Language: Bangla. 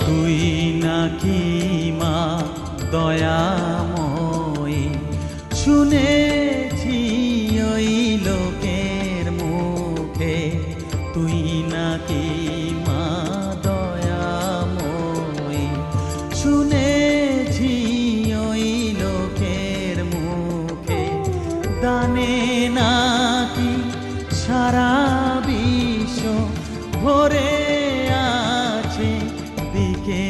তুই নাকি মা দয়াময়ী, শুনেছি ওই লোকের মুখে তুই নাকি মা দয়াময়ী, শুনেছি ওই লোকের মুখে দানে নাকি সারা বিশ্ব ভরে আছে দিকে